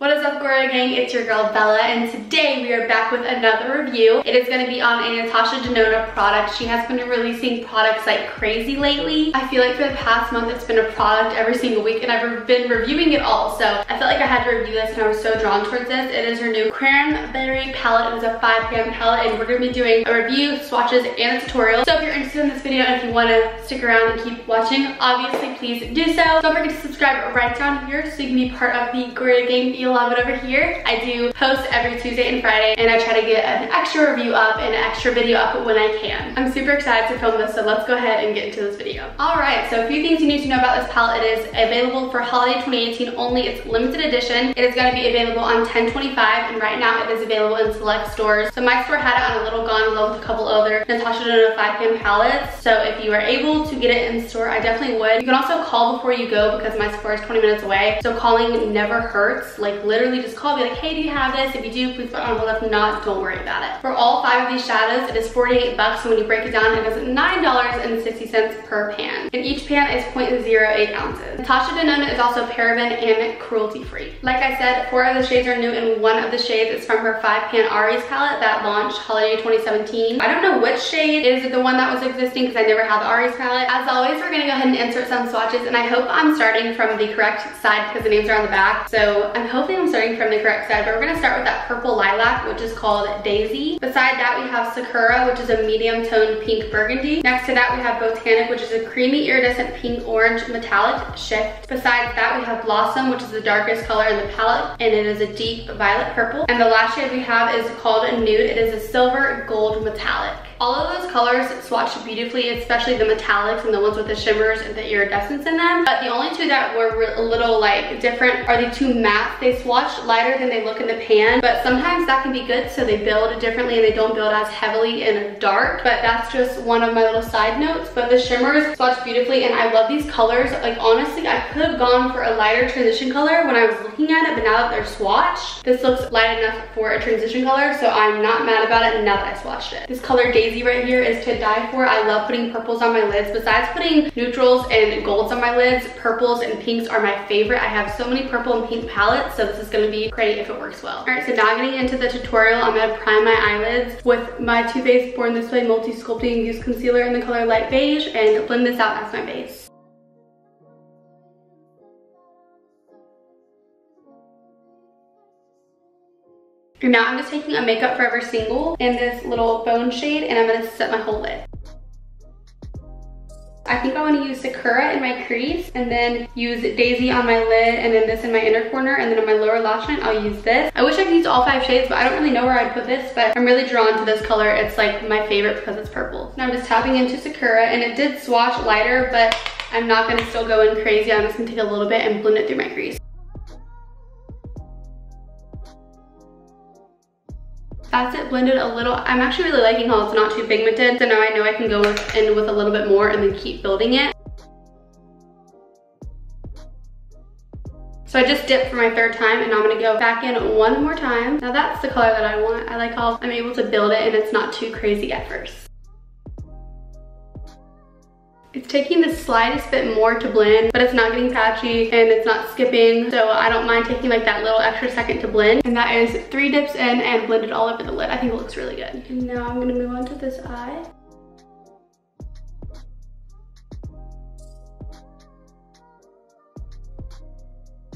What is up, Goria Gang? It's your girl Bella, and today we are back with another review. It is going to be on a Natasha Denona product. She has been releasing products like crazy lately. I feel like for the past month it's been a product every single week, and I've been reviewing it all. So I felt like I had to review this, and I was so drawn towards this. It is her new Cranberry palette. It is a 5 p.m. palette, and we're going to be doing a review, swatches, and a tutorial. So if you're interested in this video and if you want to stick around and keep watching, obviously please do so. Don't forget to subscribe right down here so you can be part of the Goria Gang. You'll love it over here. I do post every Tuesday and Friday, and I try to get an extra review up and an extra video up when I can. I'm super excited to film this, so let's go ahead and get into this video. Alright, so a few things you need to know about this palette. It is available for holiday 2018 only. It's limited edition. It is going to be available on 10/25, and right now it is available in select stores. So my store had it on a Little Gone along with a couple other Natasha Denona 5 p.m. palettes. So if you are able to get it in store, I definitely would. You can also call before you go because my store is 20 minutes away. So calling never hurts. Like literally just call, be like, hey, do you have this? If you do, please put it on hold. If not, don't worry about it. For all 5 of these shadows, it is $48, so when you break it down, it is $9.60 per pan. And each pan is 0.08 ounces. Natasha Denona is also paraben and cruelty free. Like I said, 4 of the shades are new, and 1 of the shades is from her 5 pan Aries palette that launched holiday 2017. I don't know which shade is the one that was existing because I never had the Aries palette. As always, we're gonna go ahead and insert some swatches, and I hope I'm starting from the correct side because the names are on the back. So I'm hoping I'm starting from the correct side, but we're gonna start with that purple lilac, which is called Daisy. Beside that, we have Sakura, which is a medium toned pink burgundy. Next to that, we have Botanic, which is a creamy iridescent pink orange metallic shift. Besides that, we have Blossom, which is the darkest color in the palette, and it is a deep violet purple. And the last shade we have is called Nude. It is a silver gold metallic. All of those colors swatched beautifully, especially the metallics and the ones with the shimmers and the iridescence in them. But the only two that were a little like different are the 2 mattes. They swatched lighter than they look in the pan, but sometimes that can be good, so they build differently and they don't build as heavily in a dark. But that's just one of my little side notes. But the shimmers swatched beautifully, and I love these colors. Like honestly, I could have gone for a lighter transition color when I was looking at it, but now that they're swatched, this looks light enough for a transition color, so I'm not mad about it now that I swatched it. This color Daisy right here is to die for. I love putting purples on my lids. Besides putting neutrals and golds on my lids, purples and pinks are my favorite. I have so many purple and pink palettes, so this is going to be great if it works well. Alright, so now getting into the tutorial, I'm going to prime my eyelids with my Too Faced Born This Way Multi Sculpting Infused Concealer in the color Light Beige, and blend this out as my base. And now I'm just taking a Makeup Forever single in this little bone shade, and I'm going to set my whole lid. I think I want to use Sakura in my crease, and then use Daisy on my lid, and then this in my inner corner, and then on my lower lash line I'll use this. I wish I could use all 5 shades, but I don't really know where I'd put this, but I'm really drawn to this color. It's like my favorite because it's purple. Now I'm just tapping into Sakura, and it did swatch lighter, but I'm not going to still go in crazy. I'm just going to take a little bit and blend it through my crease. That's it blended a little. I'm actually really liking how it's not too pigmented, so now I know I can go in with a little bit more and then keep building it. So I just dipped for my 3rd time, and now I'm gonna go back in 1 more time. Now that's the color that I want. I like how I'm able to build it and it's not too crazy at first. It's taking the slightest bit more to blend, but it's not getting patchy and it's not skipping, so I don't mind taking like that little extra second to blend. And that is 3 dips in and blended all over the lid. I think it looks really good. And now I'm gonna move on to this eye.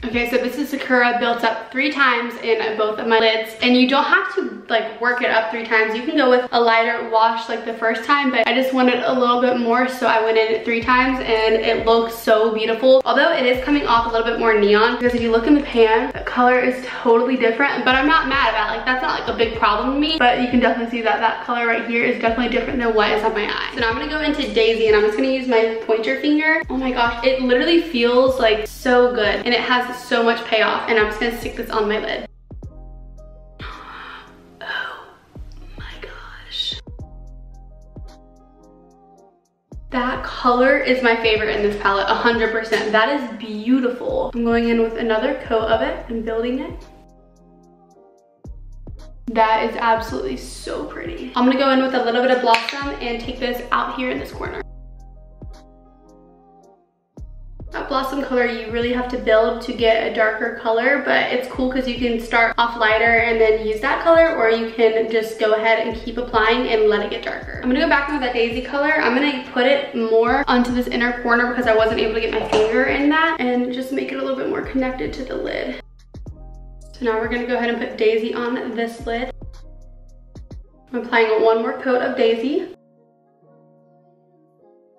Okay, so this is Sakura built up 3 times in both of my lids, and you don't have to like work it up 3 times. You can go with a lighter wash like the first time, but I just wanted a little bit more, so I went in 3 times, and it looks so beautiful. Although it is coming off a little bit more neon, because if you look in the pan, the color is totally different, but I'm not mad about it. Like that's not like a big problem to me, but you can definitely see that that color right here is definitely different than what is on my eye. So now I'm gonna go into Daisy, and I'm just gonna use my pointer finger. Oh my gosh, it literally feels like so good, and it has so much payoff, and I'm just gonna stick this on my lid. Oh my gosh. That color is my favorite in this palette, 100%. That is beautiful. I'm going in with another coat of it and building it. That is absolutely so pretty. I'm gonna go in with a little bit of Blossom and take this out here in this corner. Oh, Blossom color, you really have to build to get a darker color, but it's cool because you can start off lighter and then use that color, or you can just go ahead and keep applying and let it get darker. I'm gonna go back in with that daisy color. I'm gonna put it more onto this inner corner because I wasn't able to get my finger in that, and just make it a little bit more connected to the lid. So now we're gonna go ahead and put daisy on this lid. I'm applying one more coat of daisy.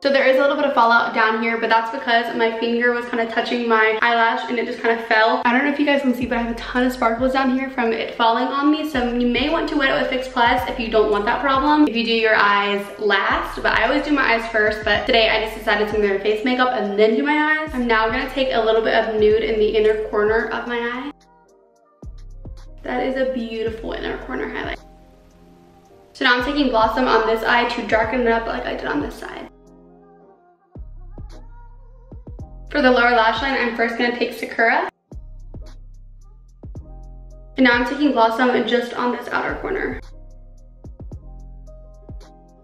So there is a little bit of fallout down here, but that's because my finger was kind of touching my eyelash and it just kind of fell. I don't know if you guys can see, but I have a ton of sparkles down here from it falling on me. So you may want to wet it with Fix Plus if you don't want that problem, if you do your eyes last, but I always do my eyes first. But today I just decided to wear face makeup and then do my eyes. I'm now gonna take a little bit of nude in the inner corner of my eye. That is a beautiful inner corner highlight. So now I'm taking Blossom on this eye to darken it up like I did on this side. For the lower lash line, I'm first gonna take Sakura. And now I'm taking Blossom just on this outer corner.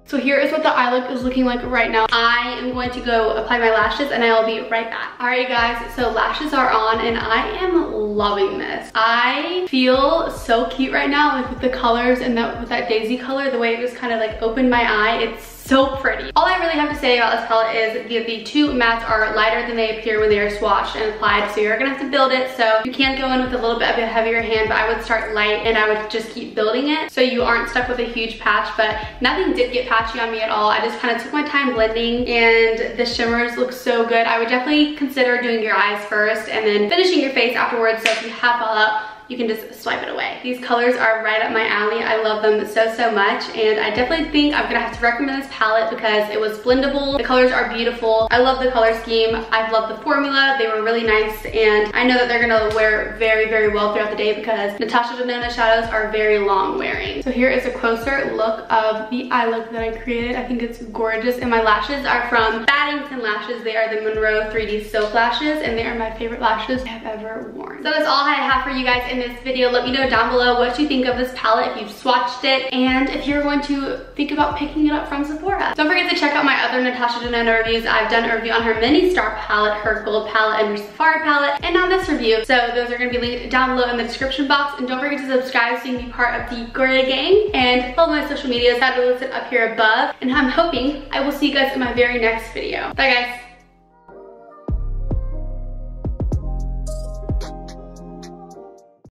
So here is what the eye look is looking like right now. I am going to go apply my lashes and I'll be right back. Alright guys, so lashes are on and I am loving this. I feel so cute right now, like with the colors and with that daisy color, the way it just kind of like opened my eye. It's so pretty. All I really have to say about this palette is the two mattes are lighter than they appear when they are swatched and applied, so you're gonna have to build it. So you can go in with a little bit of a heavier hand, but I would start light and I would just keep building it so you aren't stuck with a huge patch. But nothing did get patchy on me at all. I just kind of took my time blending and the shimmers look so good. I would definitely consider doing your eyes first and then finishing your face afterwards. So if you have fallout, you can just swipe it away. These colors are right up my alley. I love them so much, and I definitely think I'm gonna have to recommend this palette because it was blendable. The colors are beautiful. I love the color scheme. I love the formula. They were really nice, and I know that they're gonna wear very well throughout the day because Natasha Denona shadows are very long wearing. So here is a closer look of the eye look that I created. I think it's gorgeous, and my lashes are from Battington Lashes. They are the Monroe 3D Silk Lashes, and they are my favorite lashes I have ever worn. So that's all I have for you guys in this video. Let me know down below what you think of this palette, if you've swatched it, and if you're going to think about picking it up from Sephora. Don't forget to check out my other Natasha Denona reviews. I've done a review on her mini star palette, her gold palette, and her safari palette, and now this review. So those are going to be linked down below in the description box, and don't forget to subscribe so you can be part of the Goria gang, and follow my social medias that are listed up here above, and I'm hoping I will see you guys in my very next video. Bye guys.